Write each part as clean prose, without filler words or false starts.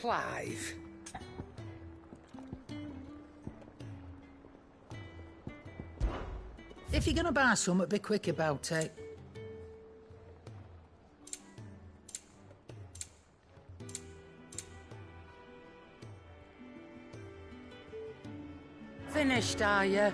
Clive. If you're gonna buy something, be quick about it. Finished, are you?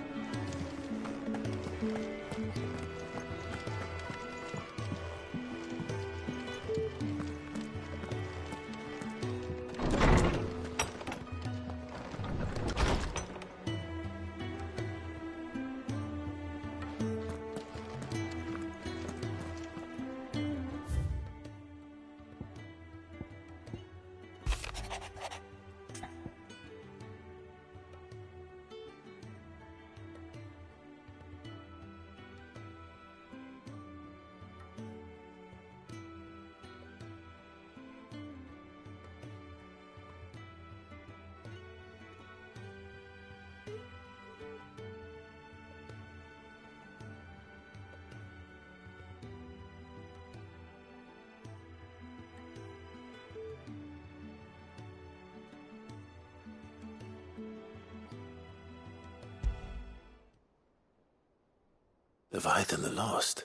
Leviathan the Lost?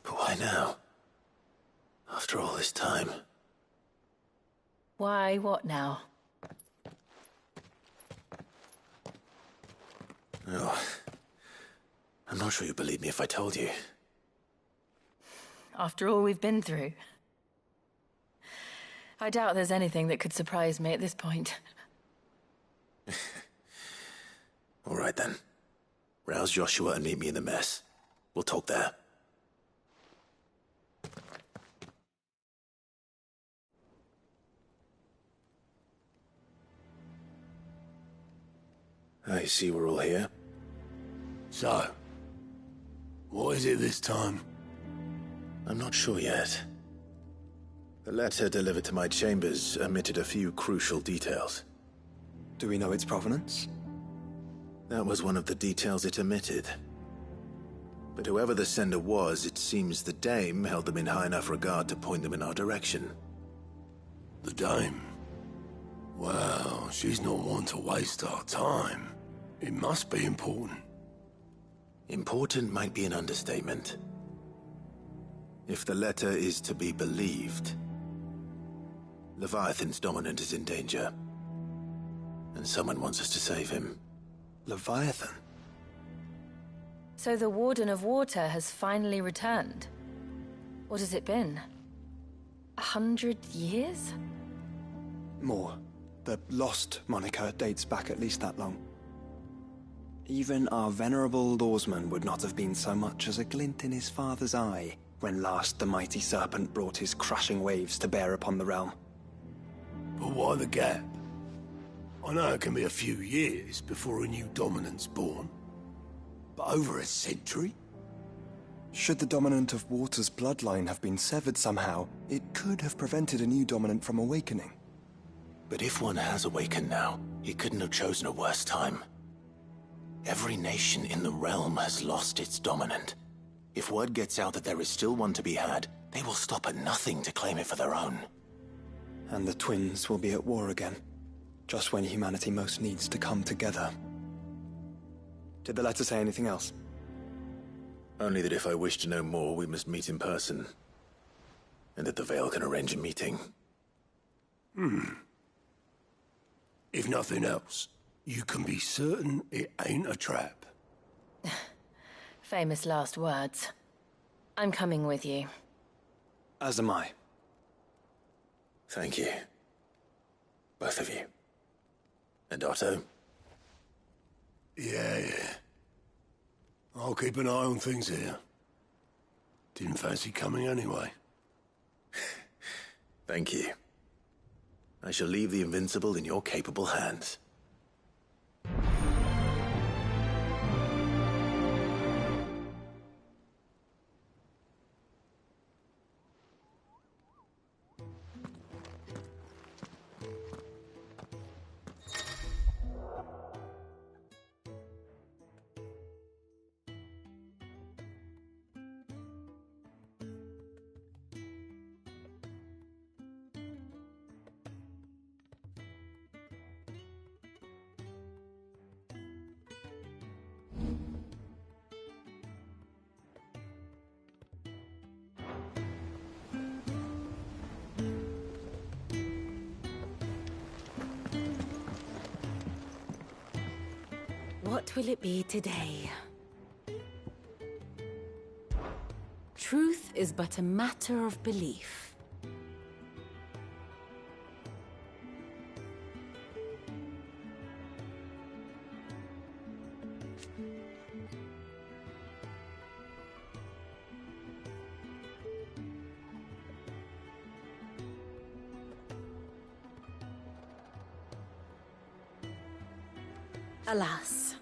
But why now? After all this time. Why, what now? Oh, I'm not sure you'd believe me if I told you. After all we've been through. I doubt there's anything that could surprise me at this point. All right then. Rouse Joshua and meet me in the mess. We'll talk there. I see we're all here. So, what is it this time? I'm not sure yet. The letter delivered to my chambers omitted a few crucial details. Do we know its provenance? That was one of the details it omitted. But whoever the sender was, it seems the Dame held them in high enough regard to point them in our direction. The Dame? Well, she's not one to waste our time. It must be important. Important might be an understatement. If the letter is to be believed, Leviathan's dominant is in danger. And someone wants us to save him. Leviathan? So the Warden of Water has finally returned. What has it been? 100 years? More. The Lost moniker dates back at least that long. Even our venerable lawsman would not have been so much as a glint in his father's eye when last the mighty serpent brought his crushing waves to bear upon the realm. But why the gap? I know it can be a few years before a new dominant's born. But over a century? Should the dominant of Water's bloodline have been severed somehow, it could have prevented a new dominant from awakening. But if one has awakened now, he couldn't have chosen a worse time. Every nation in the realm has lost its dominant. If word gets out that there is still one to be had, they will stop at nothing to claim it for their own. And the twins will be at war again, just when humanity most needs to come together. Did the letter say anything else? Only that if I wish to know more, we must meet in person. And that the Veil can arrange a meeting. If nothing else, you can be certain it ain't a trap. Famous last words. I'm coming with you. As am I. Thank you. Both of you. And Otto? Yeah. I'll keep an eye on things here. Didn't fancy coming anyway. Thank you. I shall leave the Invincible in your capable hands. What will it be today? Truth is but a matter of belief. Alas.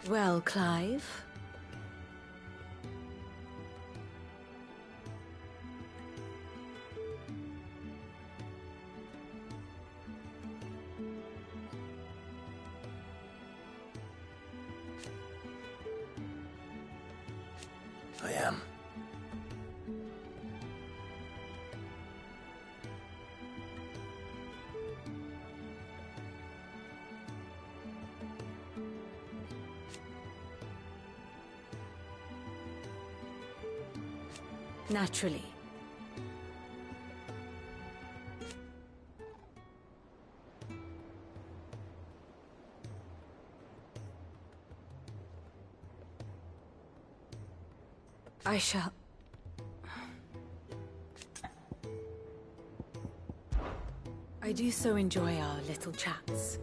Well, Clive? I am. Naturally. I shall... I do so enjoy our little chats.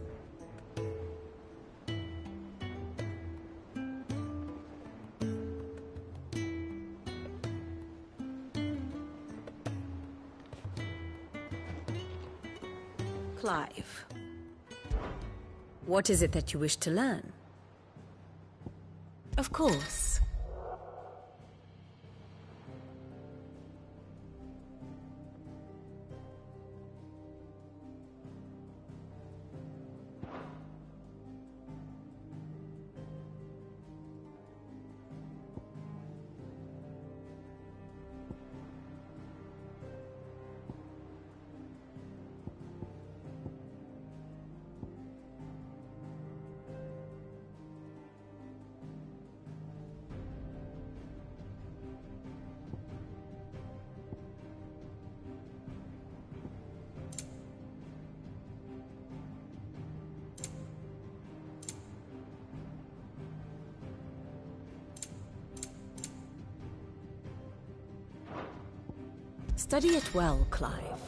Clive, what is it that you wish to learn? Of course. Study it well, Clive.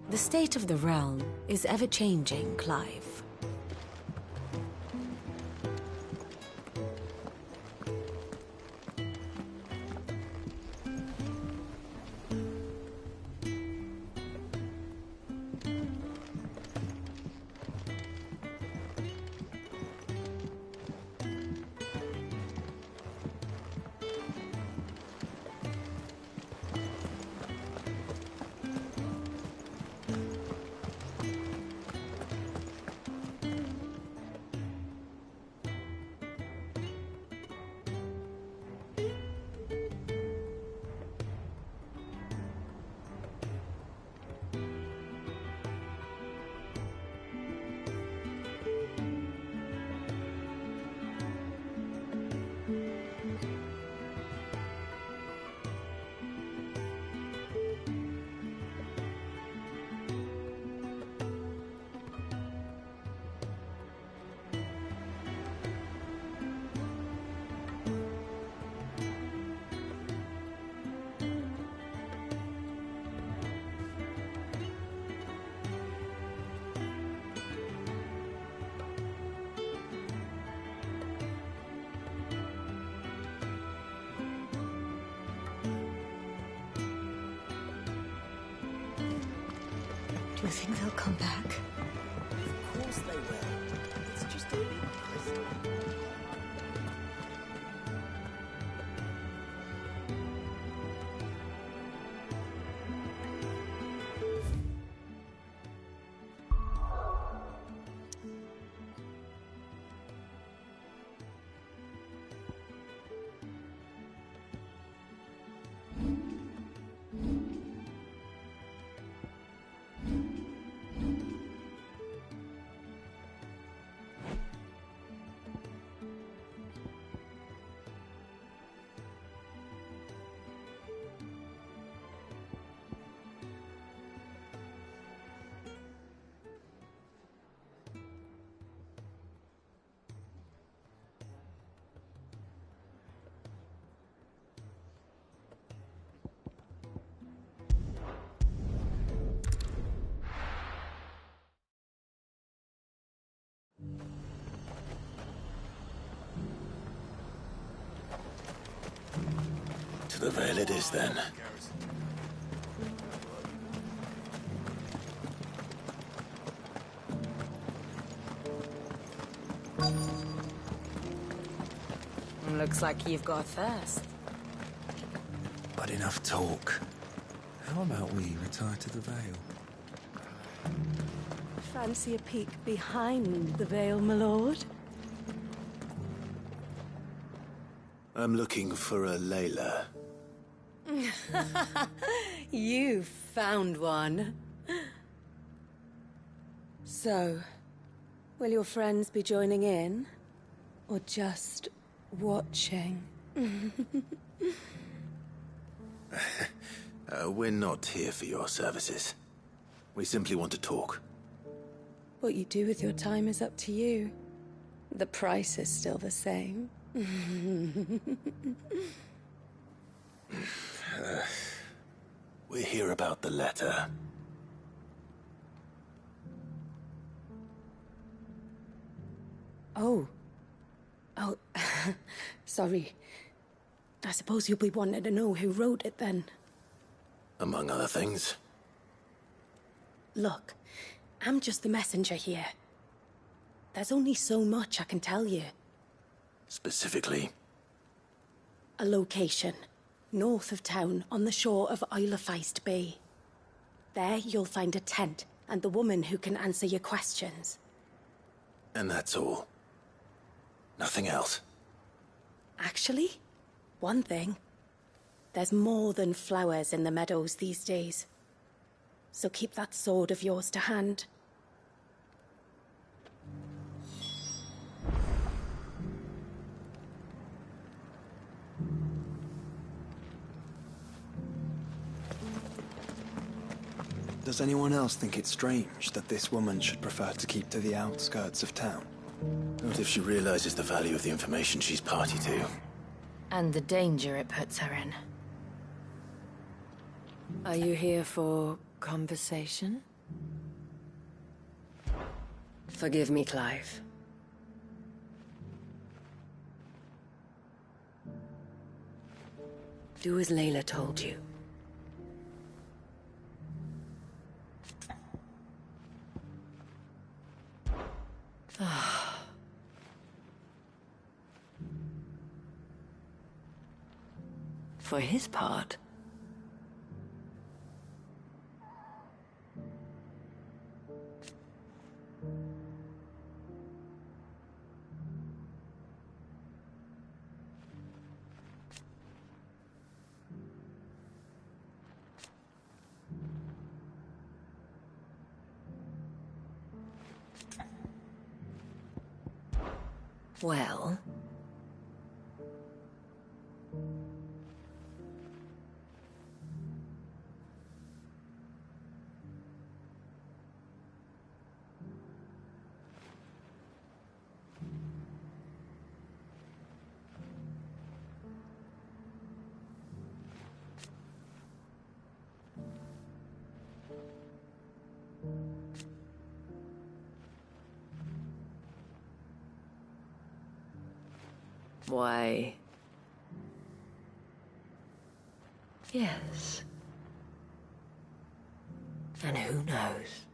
The state of the realm is ever-changing, Clive. Do you think they'll come back? Of course they will. It's just a big crystal. To the Vale it is, then. Looks like you've got thirst. But enough talk. How about we retire to the Vale? Fancy a peek behind the veil, my lord? I'm looking for a Layla. You found one. So, will your friends be joining in? Or just watching? We're not here for your services. We simply want to talk. What you do with your time is up to you. The price is still the same. We're here about the letter. Oh. Oh, sorry. I suppose you'll be wanting to know who wrote it then. Among other things. Look, I'm just the messenger here. There's only so much I can tell you. Specifically. A location, north of town, on the shore of Isle of Feist Bay. There you'll find a tent, and the woman who can answer your questions. And that's all. Nothing else. Actually, one thing. There's more than flowers in the meadows these days. So keep that sword of yours to hand. Does anyone else think it strange that this woman should prefer to keep to the outskirts of town? What if she realizes the value of the information she's party to? And the danger it puts her in. Are you here for conversation? Forgive me, Clive. Do as Layla told you. For his part, well, why, yes. And who knows?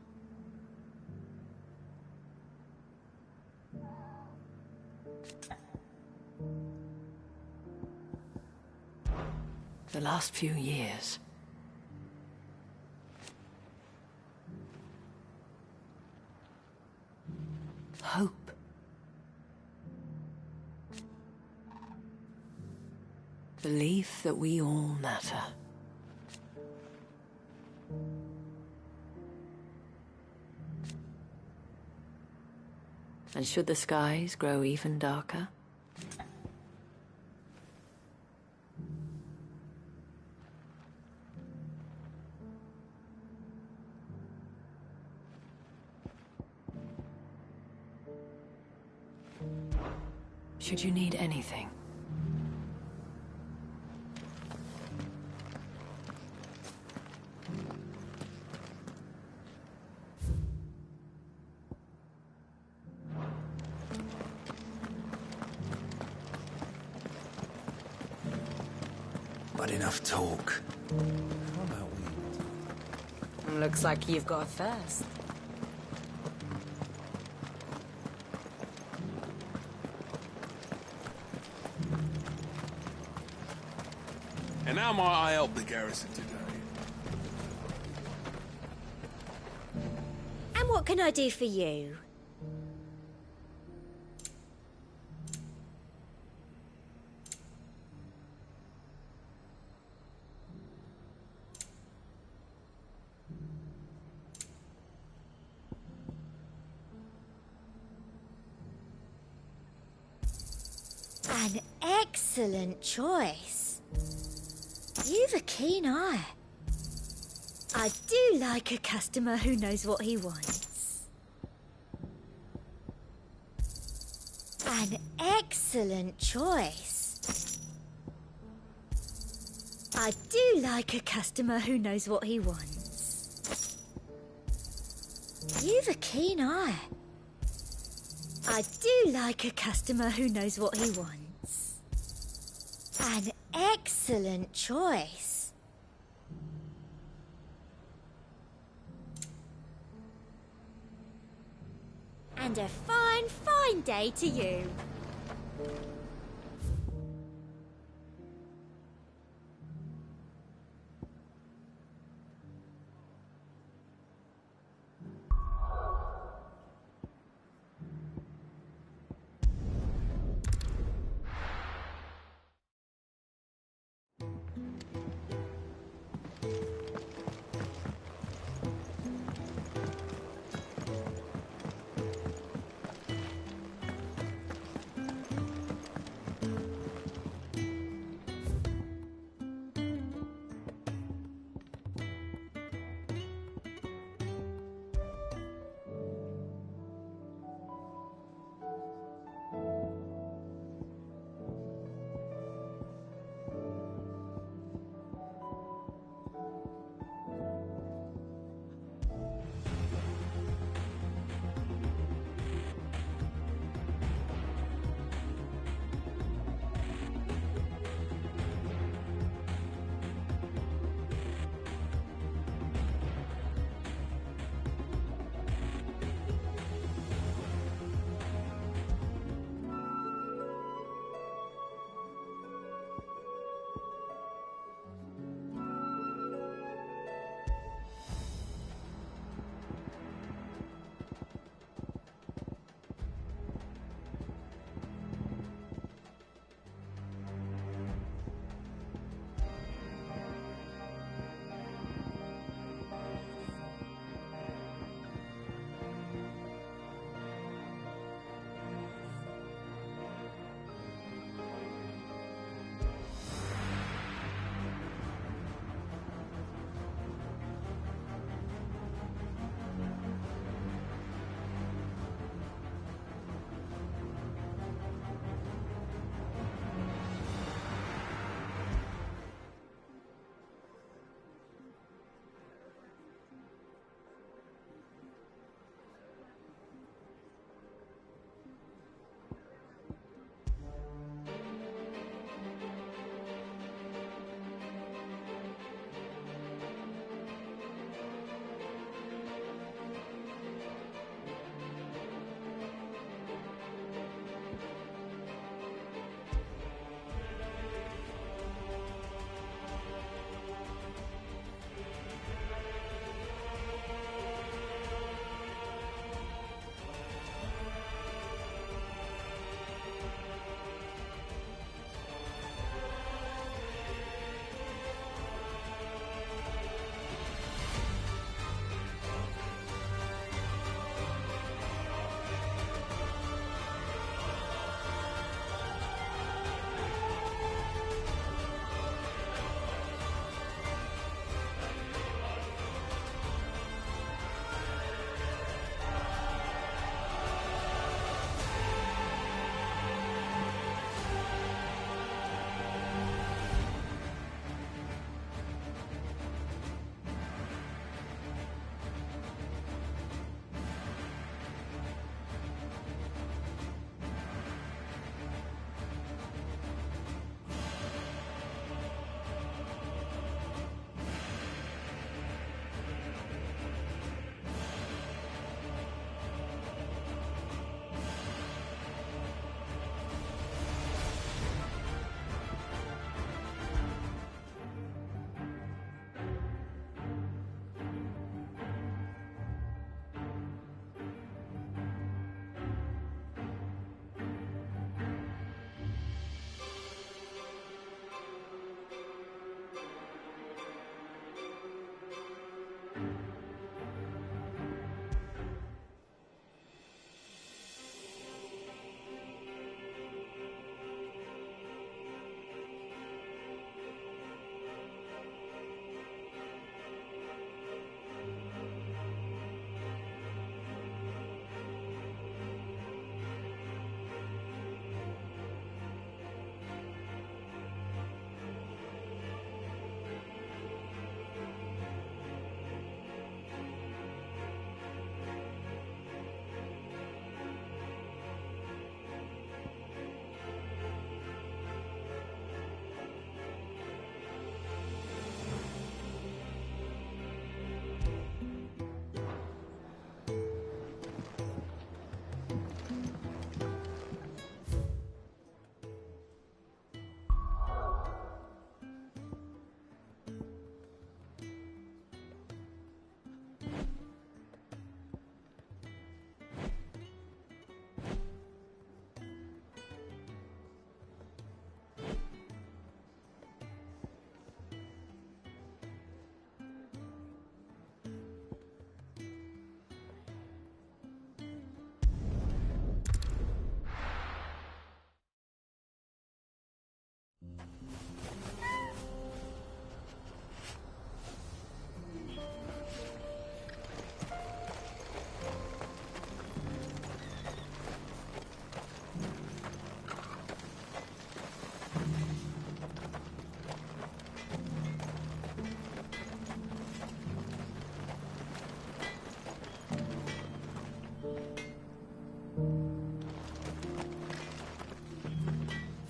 The last few years. Hope. Belief that we all matter. And should the skies grow even darker? Should you need anything? But enough talk. How about we... Looks like you've got a thirst. And how might I help the garrison today? And what can I do for you? An excellent choice. You've a keen eye. I do like a customer who knows what he wants. An excellent choice. I do like a customer who knows what he wants. You've a keen eye. I do like a customer who knows what he wants. An excellent choice. And a fine, fine day to you.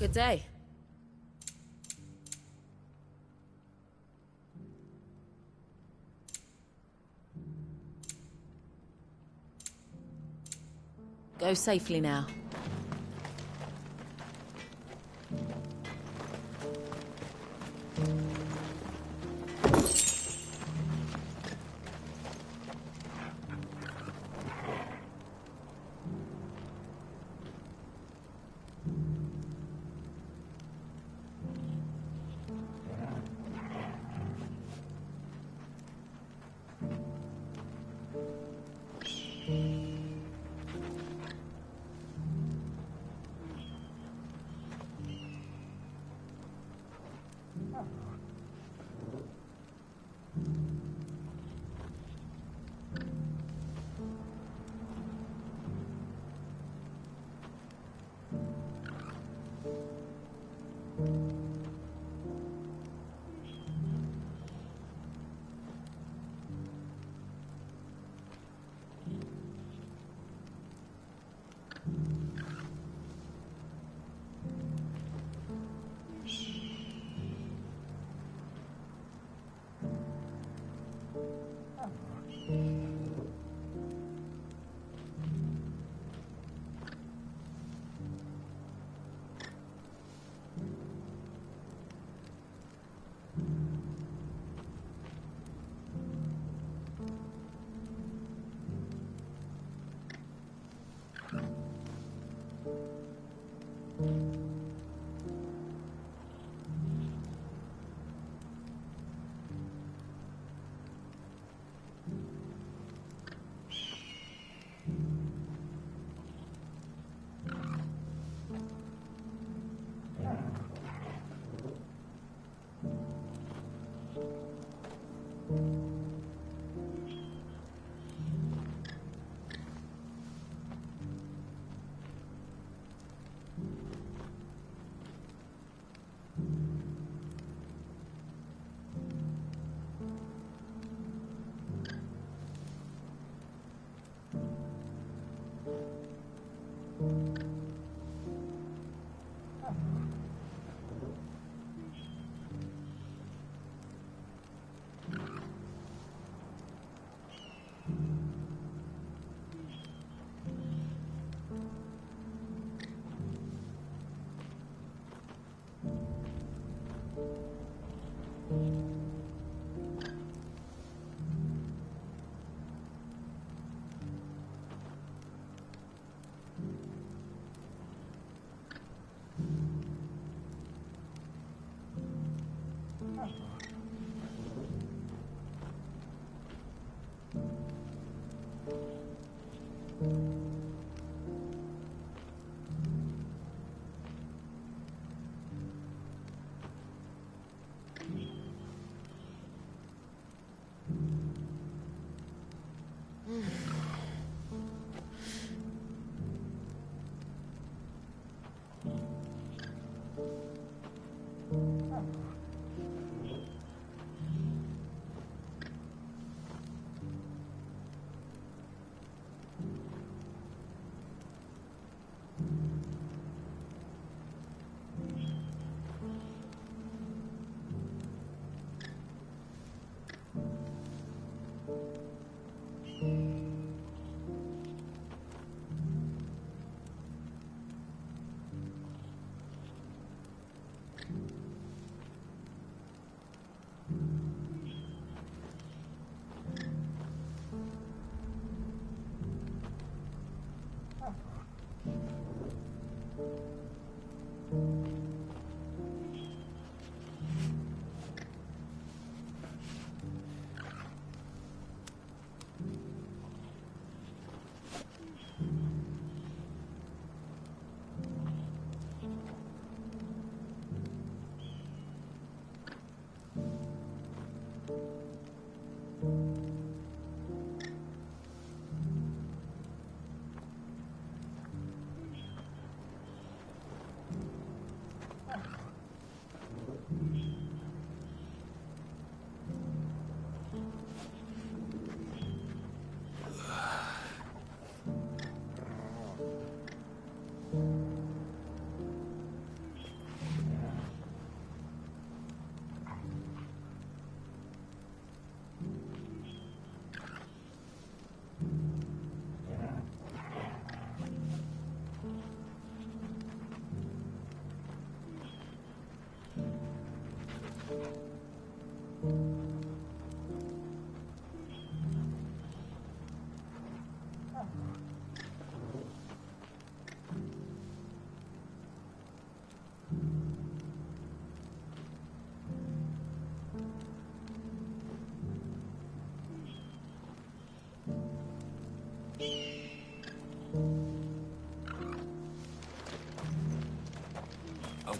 Good day. Go safely now.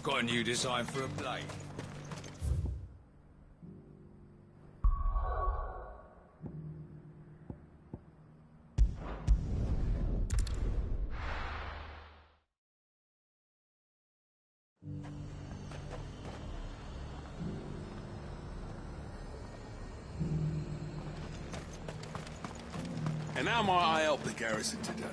got a new design for a blade. And how might I help the garrison today?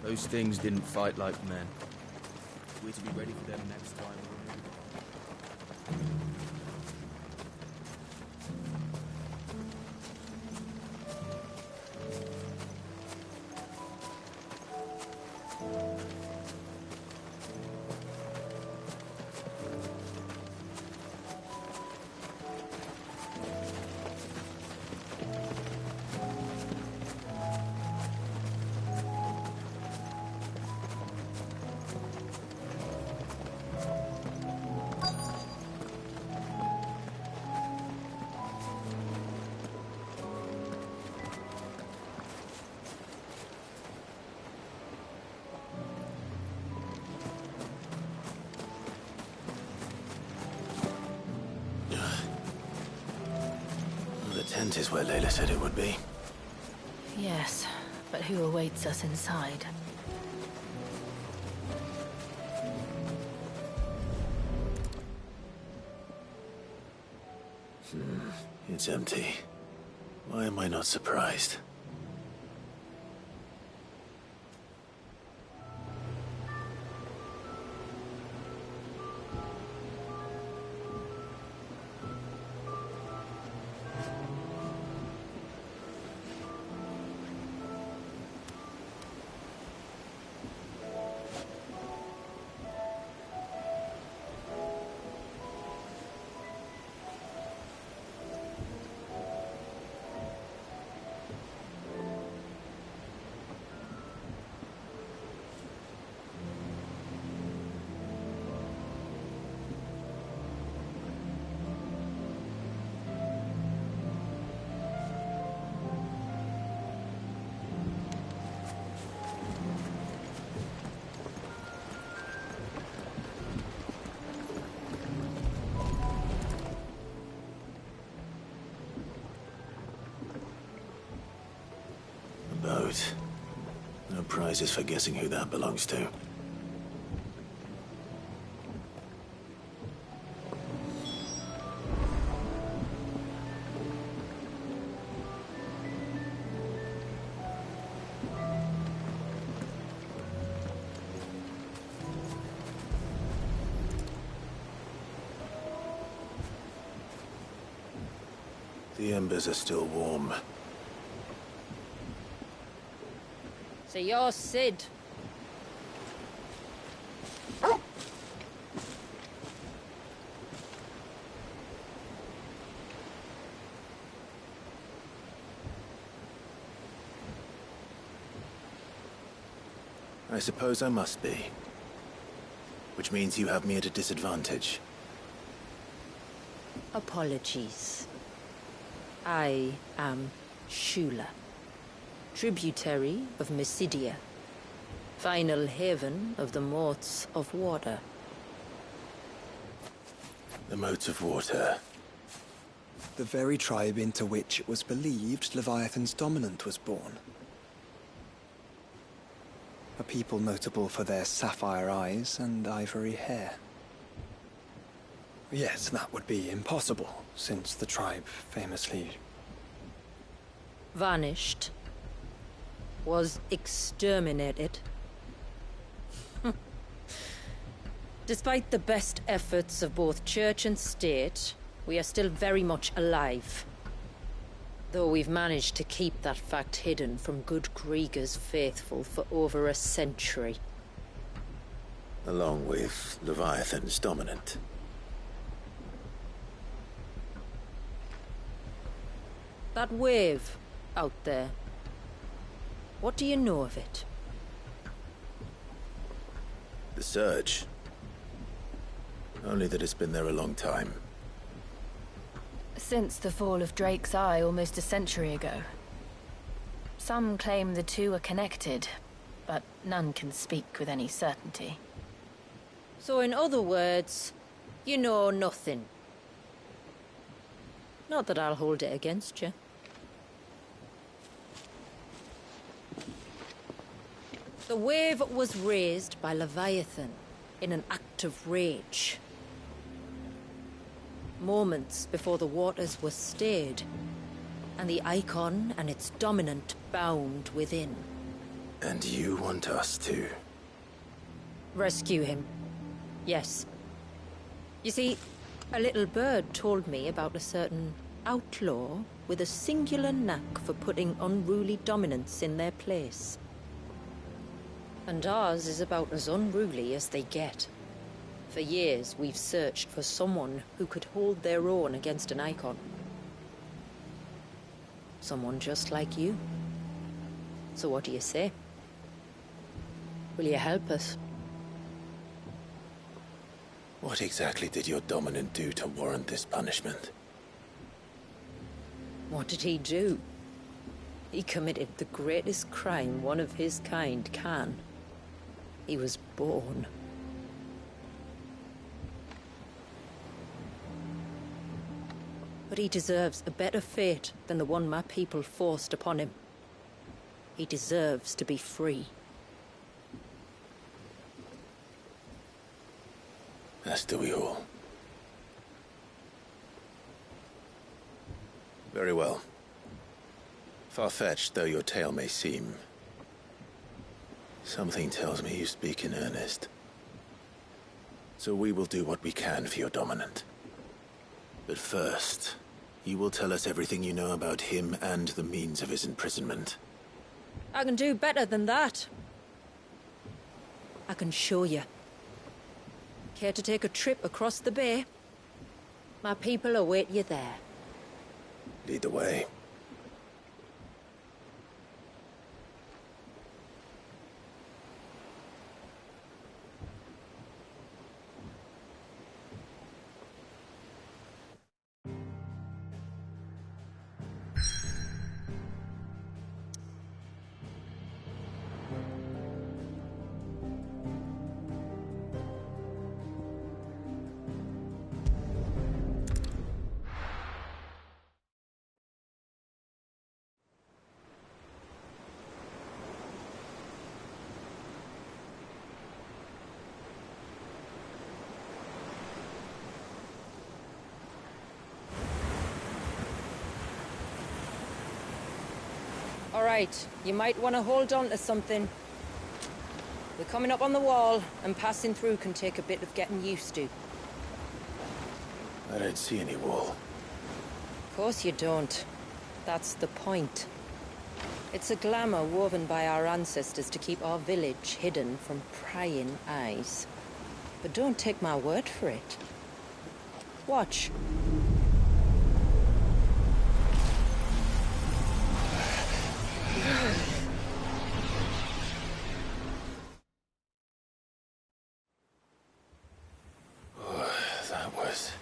Those things didn't fight like men. We're to be ready for them next time. The tent is where Layla said it would be. Yes, but who awaits us inside? It's empty. Why am I not surprised? Boat. No prizes for guessing who that belongs to. The embers are still warm. So you're Sid. I suppose I must be. Which means you have me at a disadvantage. Apologies. I am Shula, tributary of Mysidia, final haven of the Morts of Water. The moats of water. The very tribe into which it was believed Leviathan's dominant was born. A people notable for their sapphire eyes and ivory hair. Yes, that would be impossible, since the tribe famously... vanished. Was exterminated. Despite the best efforts of both church and state, we are still very much alive. Though we've managed to keep that fact hidden from good Grieger's faithful for over a century. Along with Leviathan's dominant. That wave out there. What do you know of it? The surge. Only that it's been there a long time. Since the fall of Drake's Eye almost a century ago. Some claim the two are connected, but none can speak with any certainty. So in other words, you know nothing. Not that I'll hold it against you. The wave was raised by Leviathan in an act of rage. Moments before the waters were stayed, and the icon and its dominant bound within. And you want us to... rescue him. Yes. You see, a little bird told me about a certain outlaw with a singular knack for putting unruly dominants in their place. And ours is about as unruly as they get. For years, we've searched for someone who could hold their own against an icon. Someone just like you. So what do you say? Will you help us? What exactly did your dominant do to warrant this punishment? What did he do? He committed the greatest crime one of his kind can. He was born. But he deserves a better fate than the one my people forced upon him. He deserves to be free. As do we all. Very well. Far-fetched though your tale may seem, something tells me you speak in earnest. So we will do what we can for your dominant. But first, you will tell us everything you know about him and the means of his imprisonment. I can do better than that. I can show you. Care to take a trip across the bay? My people await you there. Lead the way. All right, you might want to hold on to something. We're coming up on the wall, and passing through can take a bit of getting used to. I don't see any wall. Of course you don't. That's the point. It's a glamour woven by our ancestors to keep our village hidden from prying eyes. But don't take my word for it. Watch. That was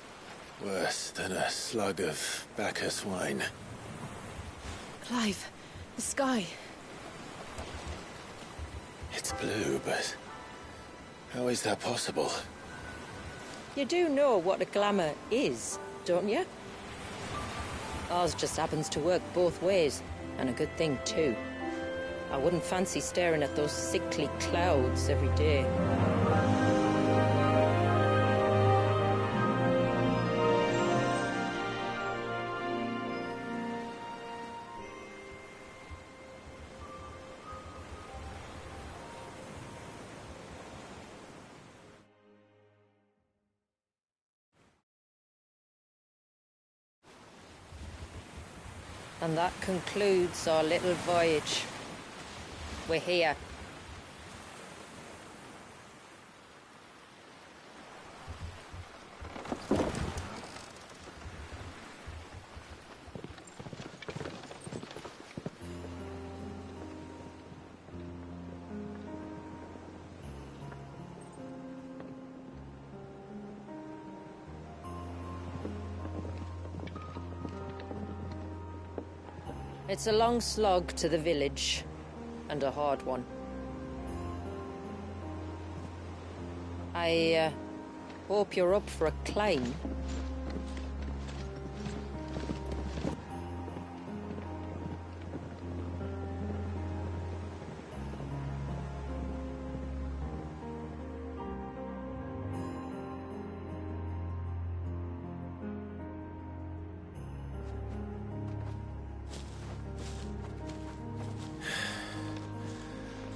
worse than a slug of Bacchus wine. Clive, the sky. It's blue, but how is that possible? You do know what a glamour is, don't you? Ours just happens to work both ways, and a good thing too. I wouldn't fancy staring at those sickly clouds every day. And that concludes our little voyage. We're here. It's a long slog to the village, and a hard one. I hope you're up for a climb.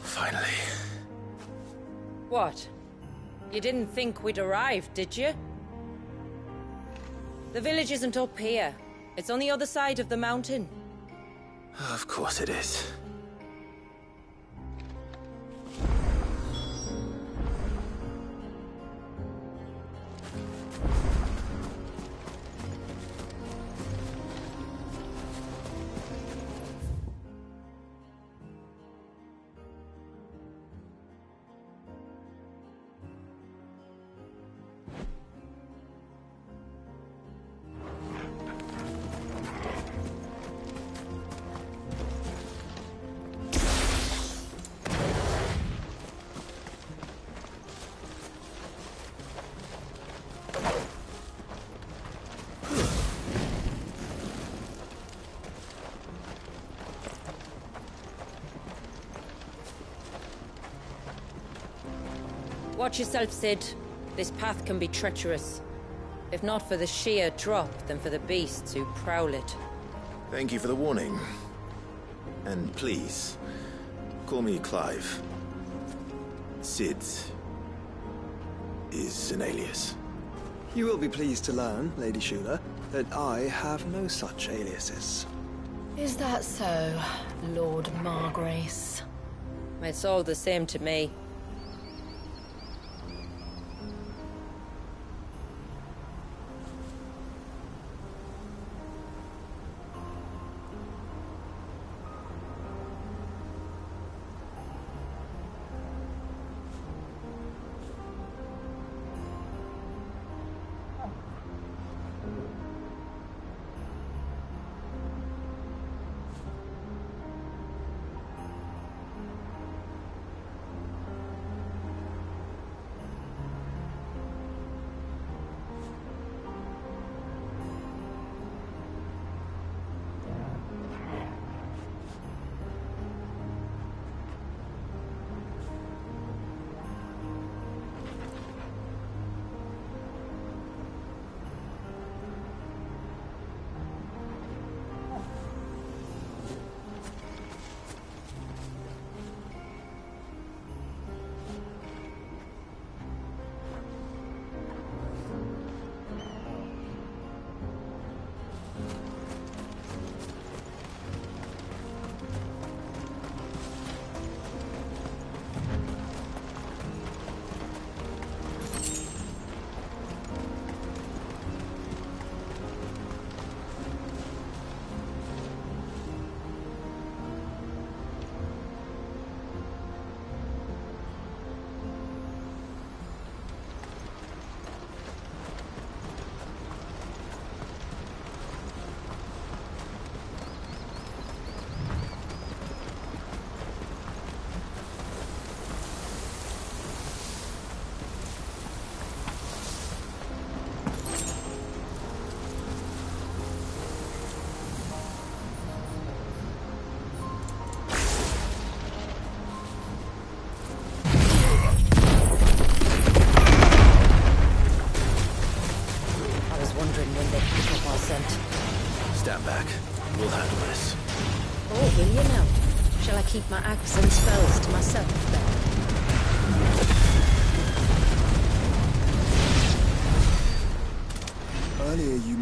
Finally. What? You didn't think we'd arrived, did you? The village isn't up here. It's on the other side of the mountain. Of course it is. Watch yourself, Sid. This path can be treacherous. If not for the sheer drop, then for the beasts who prowl it. Thank you for the warning. And please, call me Clive. Sid is an alias. You will be pleased to learn, Lady Shula, that I have no such aliases. Is that so, Lord Margrace? It's all the same to me.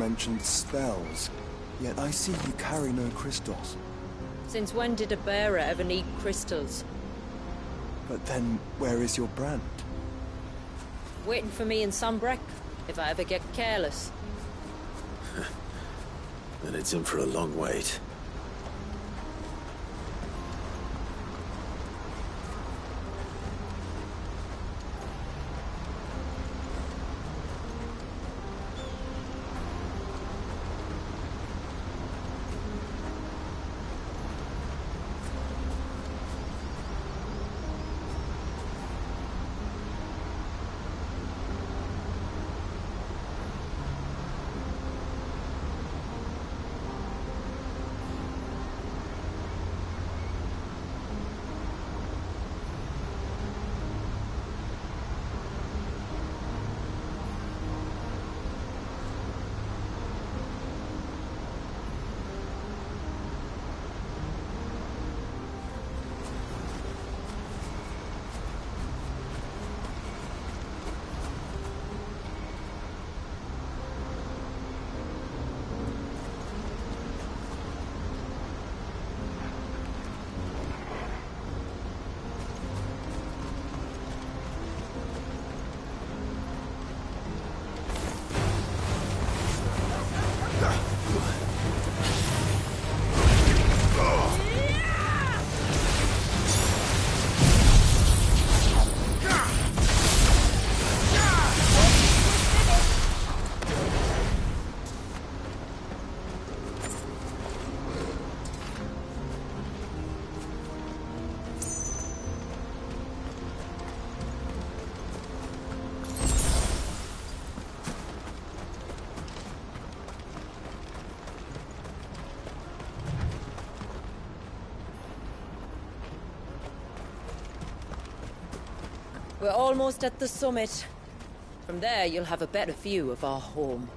mentioned spells, yet I see you carry no crystals. Since when did a bearer ever need crystals? But then, where is your brand? Waiting for me in Sunbreck, if I ever get careless. Then it's in for a long wait. We're almost at the summit. From there, you'll have a better view of our home.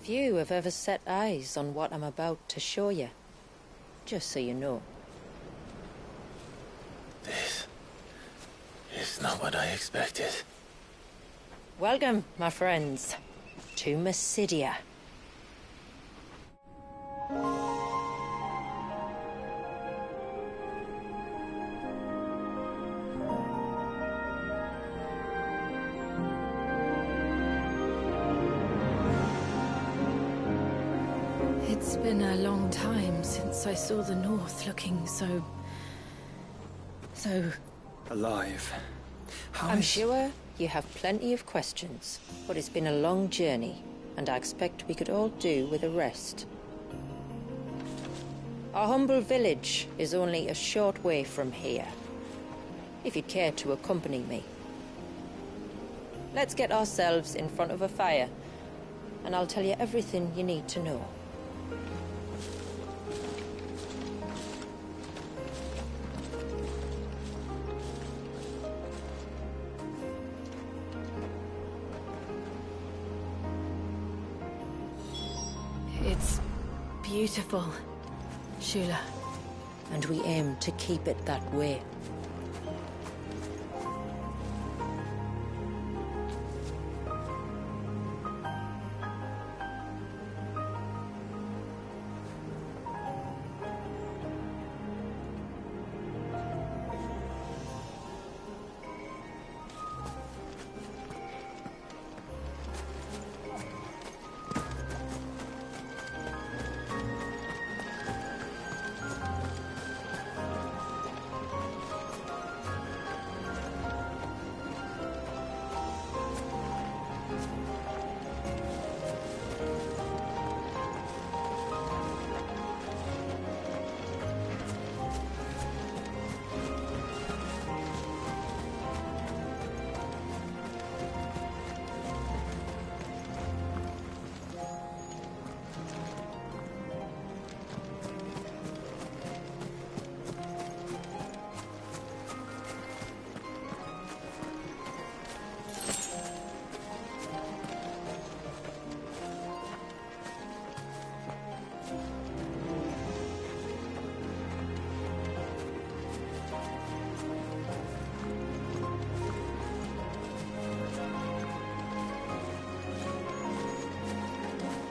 Few have ever set eyes on what I'm about to show you. Just so you know. This is not what I expected. Welcome, my friends, to Mysidia. It's been a long time since I saw the North looking so alive. I'm sure you have plenty of questions, but it's been a long journey, and I expect we could all do with a rest. Our humble village is only a short way from here, if you'd care to accompany me. Let's get ourselves in front of a fire, and I'll tell you everything you need to know. It's beautiful, Shula. And we aim to keep it that way.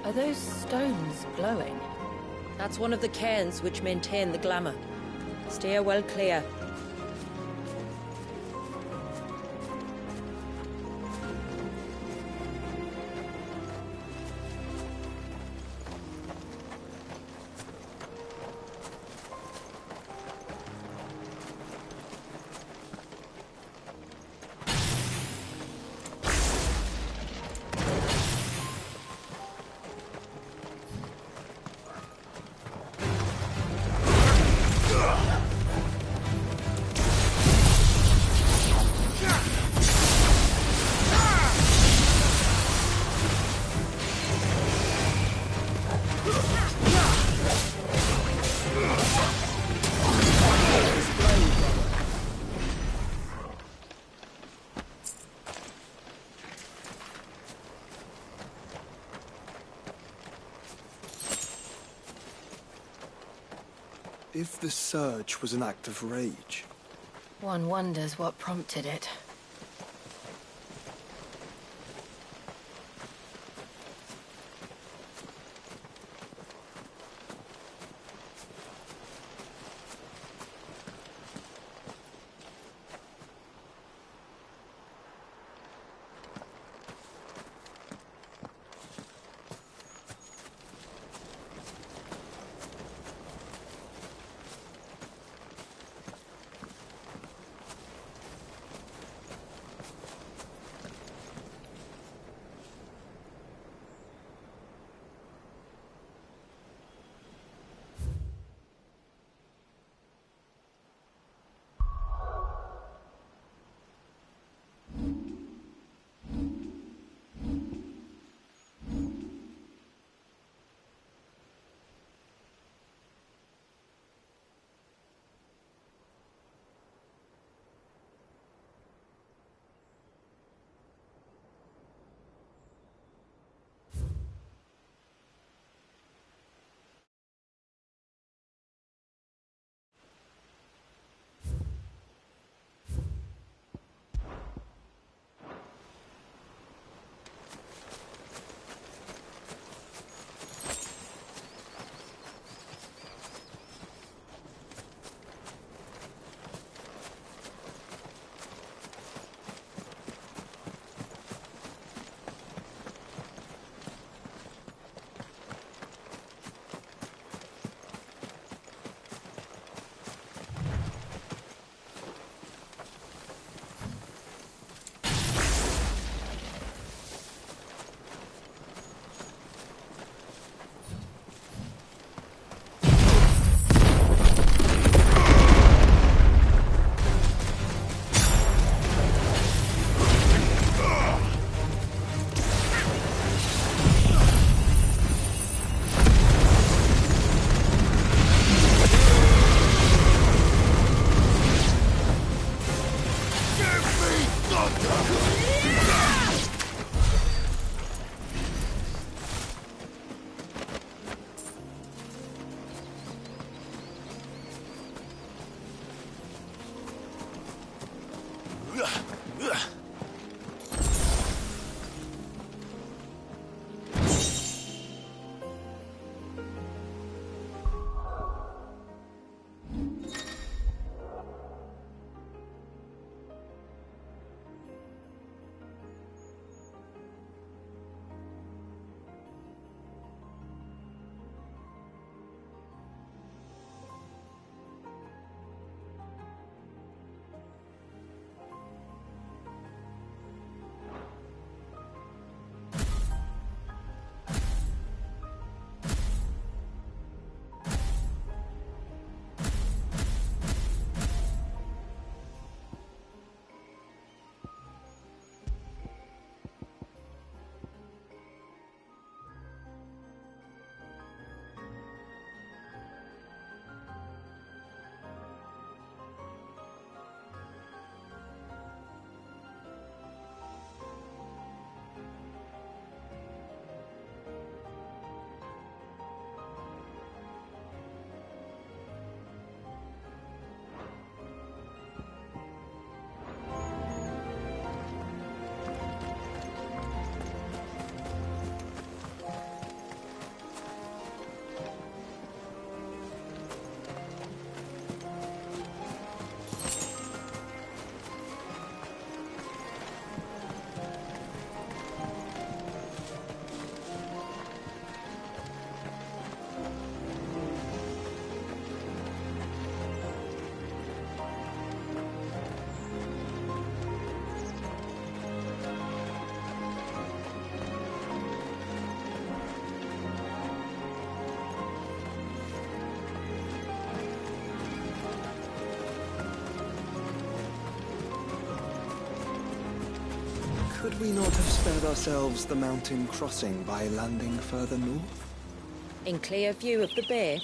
Are those stones glowing? That's one of the cairns which maintain the glamour. Steer well clear. If the surge was an act of rage... One wonders what prompted it. we not have spared ourselves the mountain crossing by landing further north? In clear view of the bay?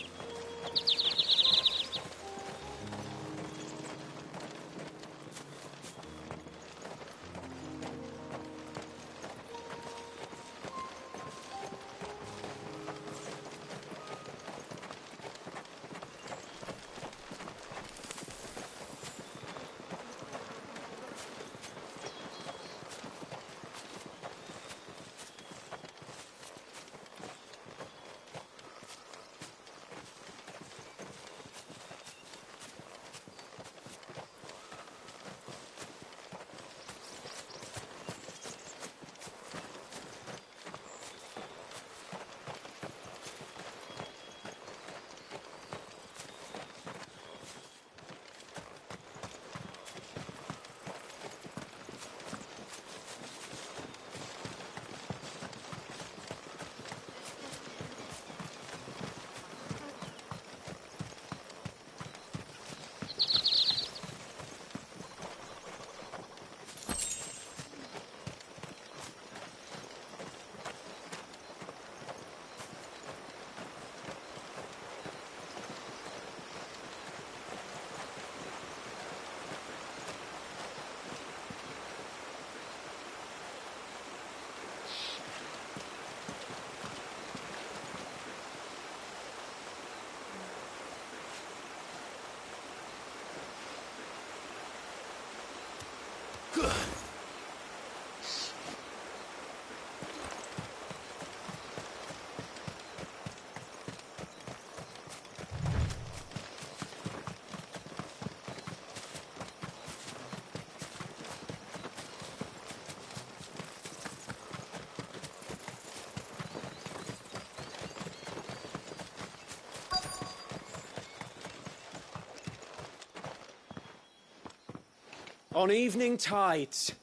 On evening tides.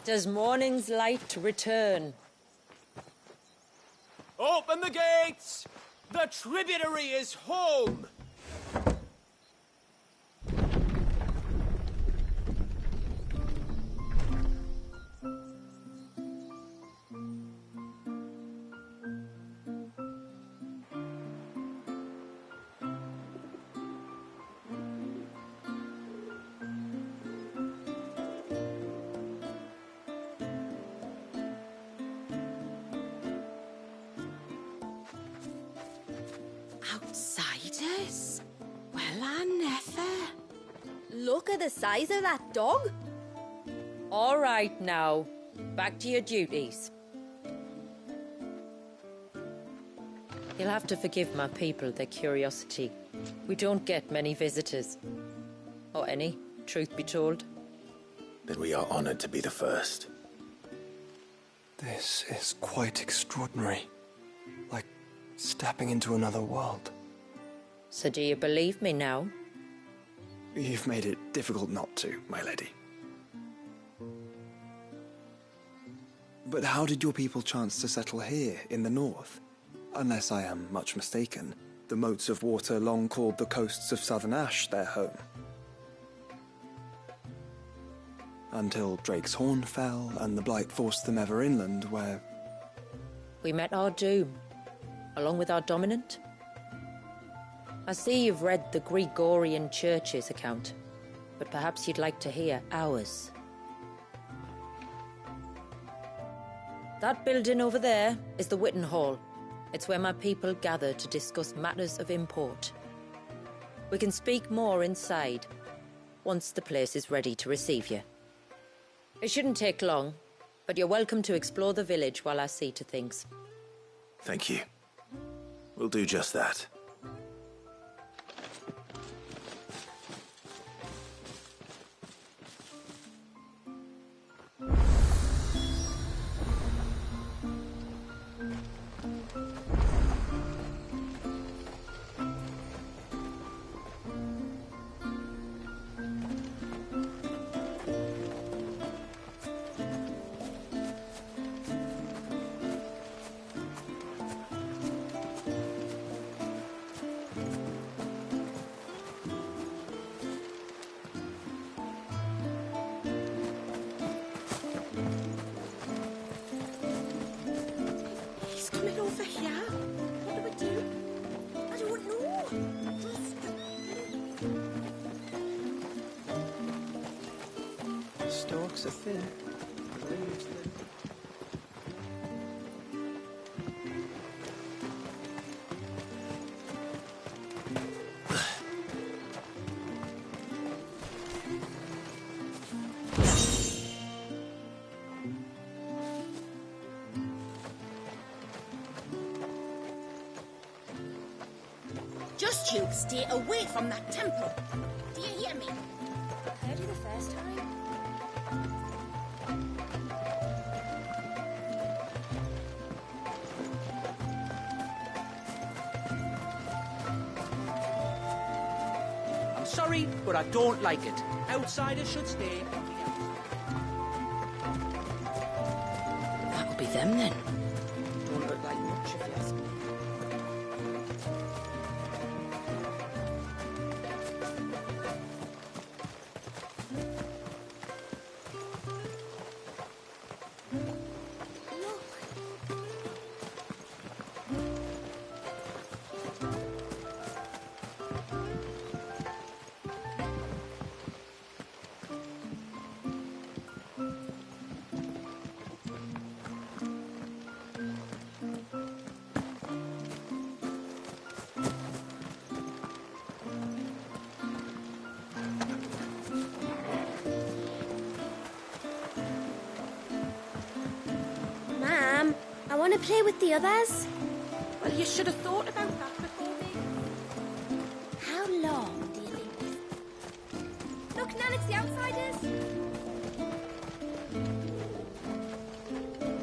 Does morning's light return? Open the gates! The tributary is home! Outsiders? Well, I never. Look at the size of that dog. All right now, back to your duties. You'll have to forgive my people their curiosity. We don't get many visitors. Or any, truth be told. Then we are honored to be the first. This is quite extraordinary. Like stepping into another world. So do you believe me now? You've made it difficult not to, my lady. But how did your people chance to settle here in the north? Unless I am much mistaken, the moats of water long called the coasts of southern Ash their home. Until Drake's Horn fell and the Blight forced them ever inland, where... We met our doom, along with our dominant. I see you've read the Gregorian Church's account, but perhaps you'd like to hear ours. That building over there is the Witten Hall. It's where my people gather to discuss matters of import. We can speak more inside, once the place is ready to receive you. It shouldn't take long, but you're welcome to explore the village while I see to things. Thank you. We'll do just that. rocks are thin. Just you stay away from that temple. Do you hear me? I heard you the first time. I'm sorry, but I don't like it. Outsiders should stay on the outside. That'll be them then. Don't look like much if you ask me. Ma'am, I want to play with the others. Well, you should have thought about that before me. How long do you think this... Look, Nan, it's the outsiders.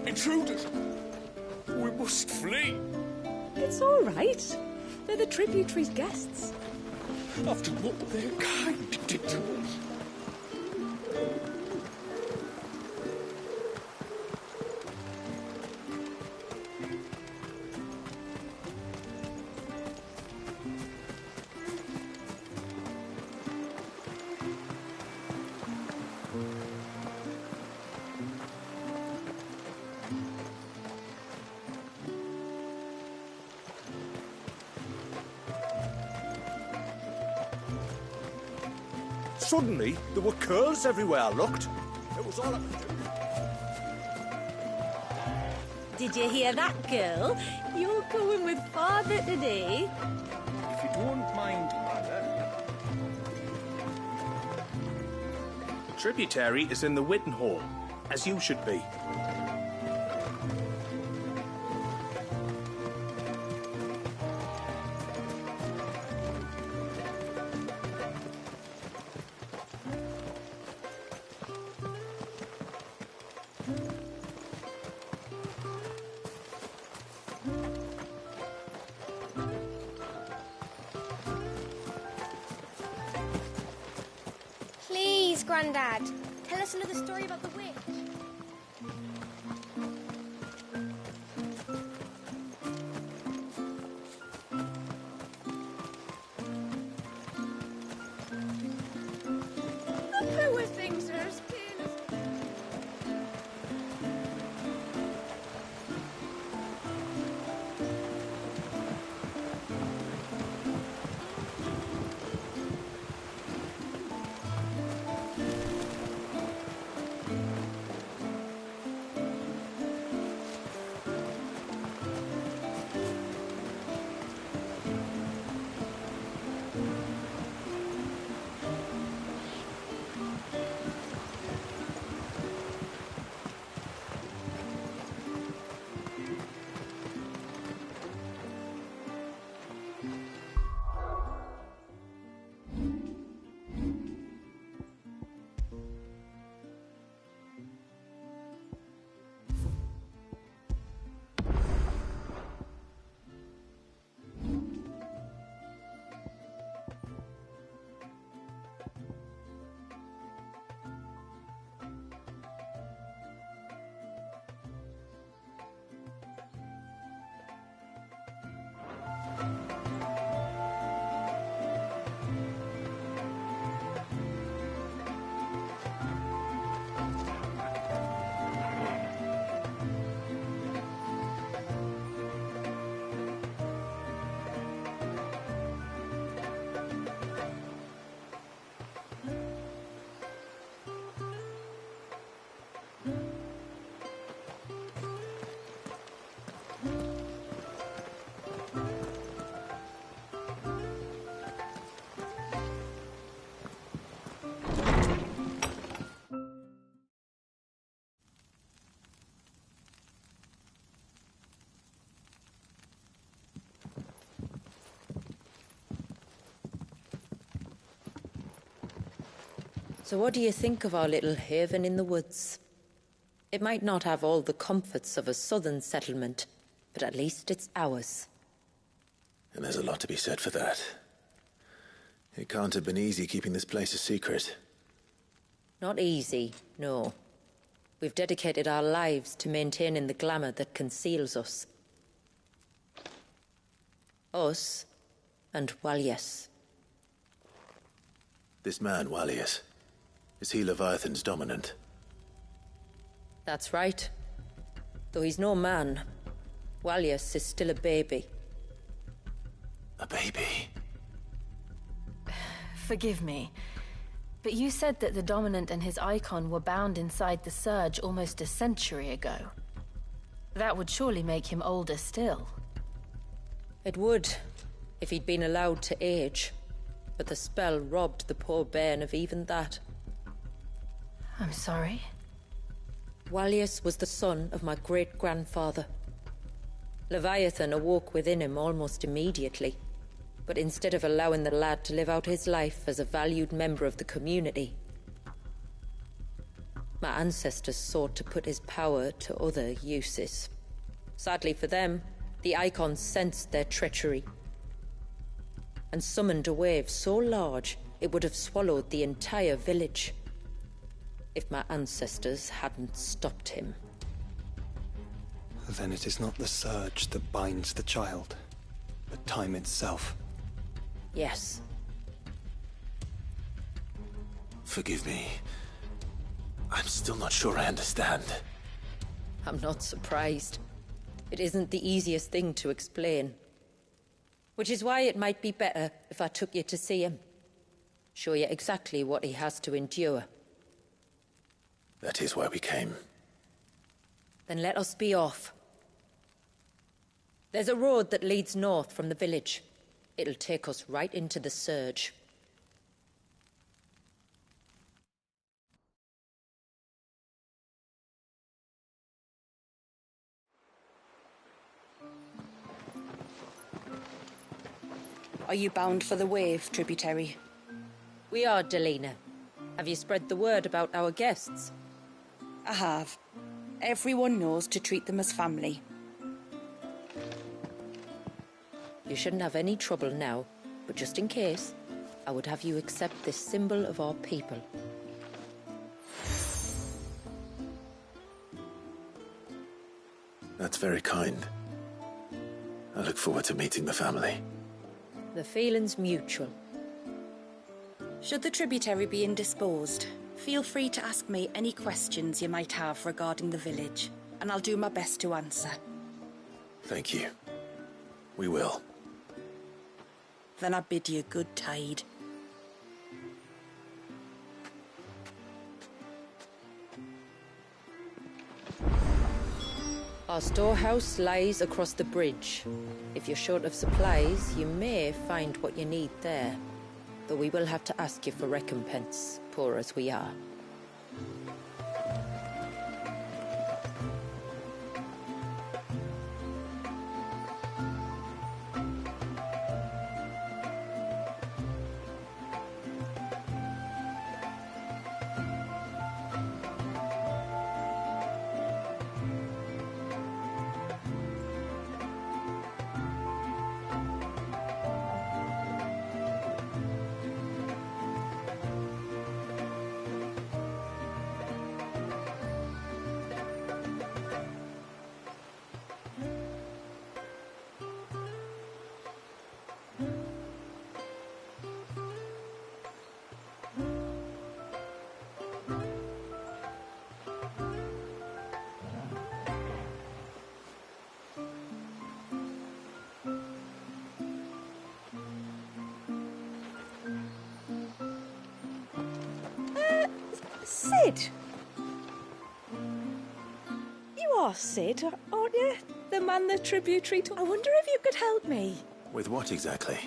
Intruders! We must flee! It's all right. They're the tributary's guests. After what their kind did to us. Suddenly, there were curls everywhere I looked. It was all I could do. Did you hear that, girl? You're going with father today. If you don't mind, Mother. The tributary is in the Witten Hall, as you should be. Please, Grandad, tell us another story about the witch. Look how where things are as clean as... So what do you think of our little haven in the woods? It might not have all the comforts of a southern settlement, but at least it's ours. And there's a lot to be said for that. It can't have been easy keeping this place a secret. Not easy, no. We've dedicated our lives to maintaining the glamour that conceals us. Us and Walyas. This man, Walyas, is he Leviathan's dominant? That's right. Though he's no man, Walyas is still a baby. A baby? Forgive me, but you said that the Dominant and his icon were bound inside the Surge almost a century ago. That would surely make him older still. It would, if he'd been allowed to age. But the spell robbed the poor bairn of even that. I'm sorry? Walyas was the son of my great-grandfather. Leviathan awoke within him almost immediately. But instead of allowing the lad to live out his life as a valued member of the community, my ancestors sought to put his power to other uses. Sadly for them, the icons sensed their treachery and summoned a wave so large it would have swallowed the entire village if my ancestors hadn't stopped him. Then it is not the surge that binds the child, but time itself. Yes. Forgive me. I'm still not sure I understand. I'm not surprised. It isn't the easiest thing to explain. Which is why it might be better if I took you to see him. Show you exactly what he has to endure. That is why we came. Then let us be off. There's a road that leads north from the village. It'll take us right into the Surge. Are you bound for the Wave, tributary? We are, Delina. Have you spread the word about our guests? I have. Everyone knows to treat them as family. You shouldn't have any trouble now, but just in case, I would have you accept this symbol of our people. That's very kind. I look forward to meeting the family. The feeling's mutual. Should the tributary be indisposed, feel free to ask me any questions you might have regarding the village, and I'll do my best to answer. Thank you. We will. Then I bid you good tide. Our storehouse lies across the bridge. If you're short of supplies, you may find what you need there. Though we will have to ask you for recompense, poor as we are. Sid! are Sid, aren't you? The man the tributary took. I wonder if you could help me. With what exactly?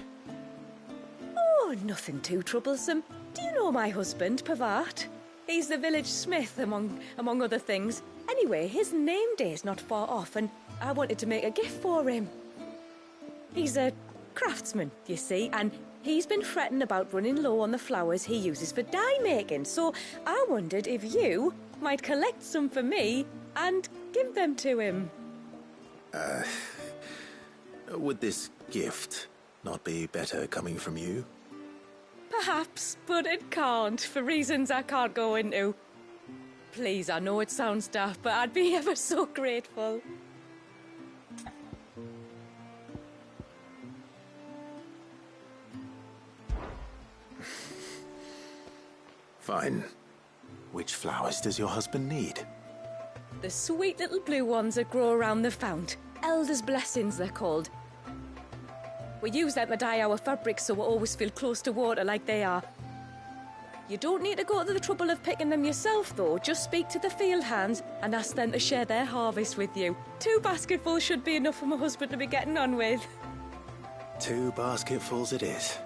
Oh, nothing too troublesome. Do you know my husband, Pavat? He's the village smith, among other things. Anyway, his name day's not far off, and I wanted to make a gift for him. He's a craftsman, you see, and he's been fretting about running low on the flowers he uses for dye making, so I wondered if you might collect some for me and give them to him. Would this gift not be better coming from you? Perhaps, but it can't, for reasons I can't go into. Please, I know it sounds daft, but I'd be ever so grateful. Fine. Which flowers does your husband need? The sweet little blue ones that grow around the fount. Elder's blessings, they're called. We use them to dye our fabrics so we always feel close to water like they are. You don't need to go to the trouble of picking them yourself, though. Just speak to the field hands and ask them to share their harvest with you. 2 basketfuls should be enough for my husband to be getting on with. 2 basketfuls it is.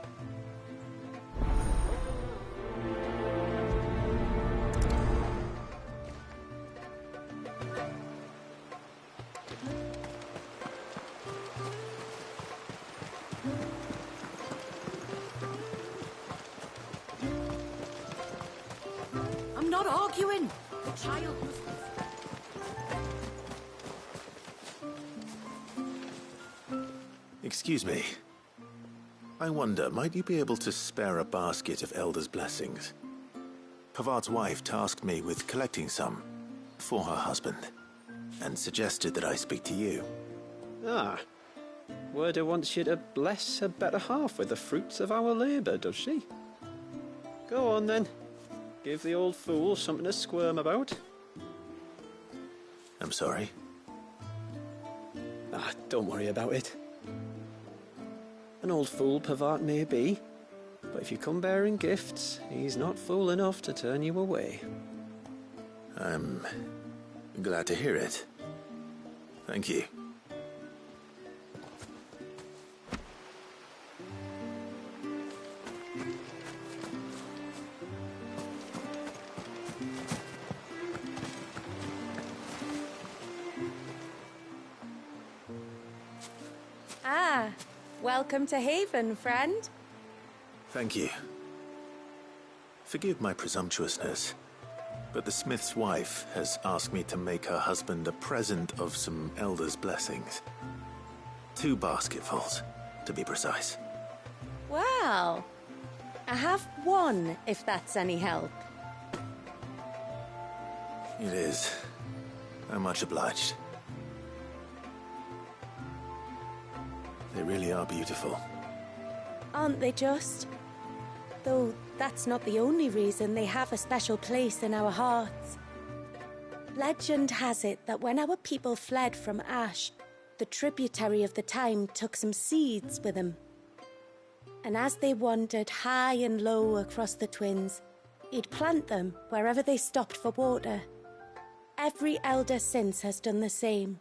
I'm not arguing. The child was... Excuse me. I wonder, might you be able to spare a basket of Elder's blessings? Pavart's wife tasked me with collecting some for her husband, and suggested that I speak to you. Ah. Werda wants you to bless her better half with the fruits of our labour, does she? Go on then. Give the old fool something to squirm about. I'm sorry. Ah, don't worry about it. An old fool Pavart may be, but if you come bearing gifts, he's not fool enough to turn you away. I'm glad to hear it. Thank you. Ah, welcome to Haven, friend. Thank you. Forgive my presumptuousness, but the smith's wife has asked me to make her husband a present of some Elder's blessings. 2 basketfuls, to be precise. Well, I have 1, if that's any help. It is. I'm much obliged. They really are beautiful. Aren't they just? Though that's not the only reason they have a special place in our hearts. Legend has it that when our people fled from Ash, the tributary of the time took some seeds with them. And as they wandered high and low across the Twins, he'd plant them wherever they stopped for water. Every elder since has done the same.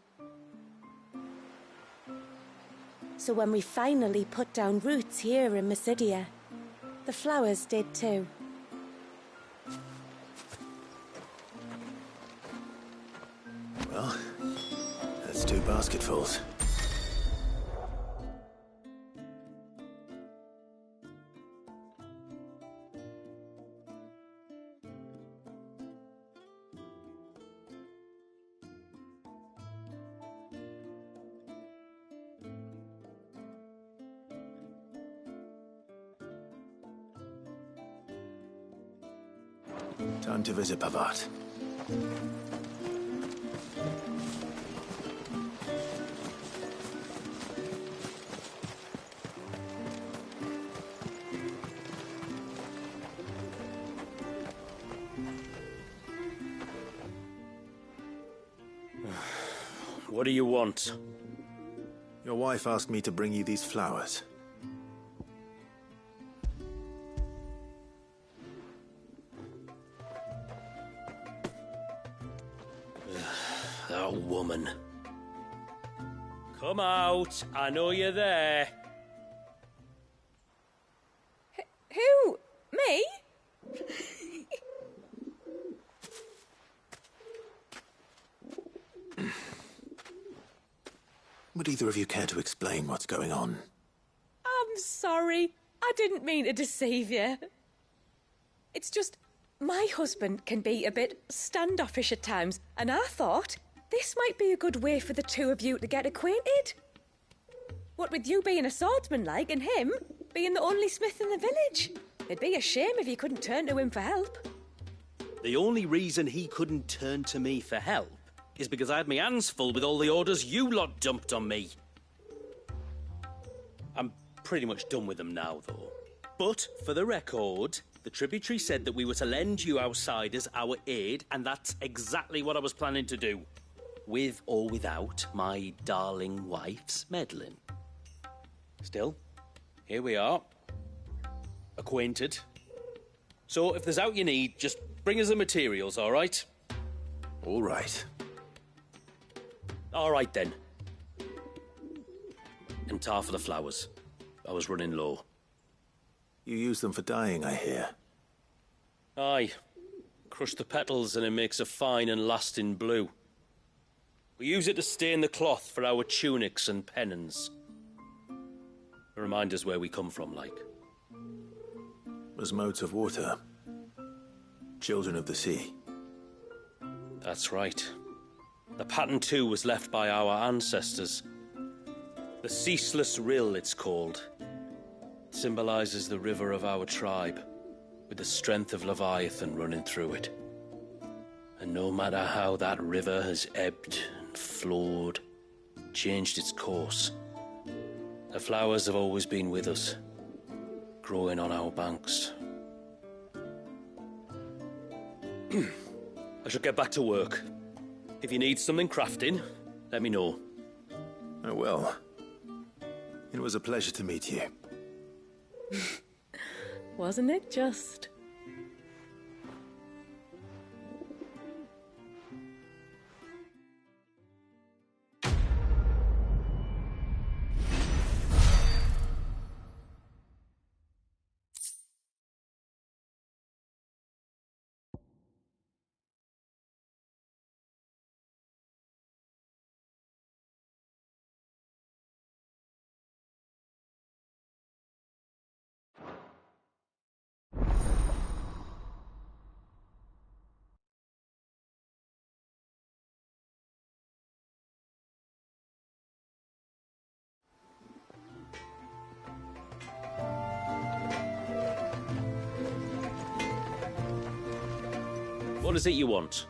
So when we finally put down roots here in Mysidia, the flowers did too. Well, that's 2 basketfuls. Time to visit Pavart. What do you want? Your wife asked me to bring you these flowers. That woman. Come out. I know you're there. Who? Me? Would either of you care to explain what's going on? I'm sorry. I didn't mean to deceive you. It's just, my husband can be a bit standoffish at times, and I thought this might be a good way for the two of you to get acquainted. What with you being a swordsman like, and him being the only smith in the village. It'd be a shame if you couldn't turn to him for help. The only reason he couldn't turn to me for help is because I had my hands full with all the orders you lot dumped on me. I'm pretty much done with them now, though. But, for the record, the tributary said that we were to lend you outsiders our aid, and that's exactly what I was planning to do. With or without my darling wife's meddling. Still, here we are. Acquainted. So, if there's out you need, just bring us the materials, all right? All right. All right, then. And tar for the flowers. I was running low. You use them for dyeing, I hear. Aye. Crush the petals and it makes a fine and lasting blue. We use it to stain the cloth for our tunics and pennons. Remind us where we come from, like. As modes of water. Children of the sea. That's right. The pattern too was left by our ancestors. The Ceaseless Rill, it's called. It symbolizes the river of our tribe, with the strength of Leviathan running through it. And no matter how that river has ebbed and flowed, changed its course, the flowers have always been with us, growing on our banks. I should get back to work. If you need something crafting, let me know. I will. It was a pleasure to meet you. Wasn't it just? What is it you want?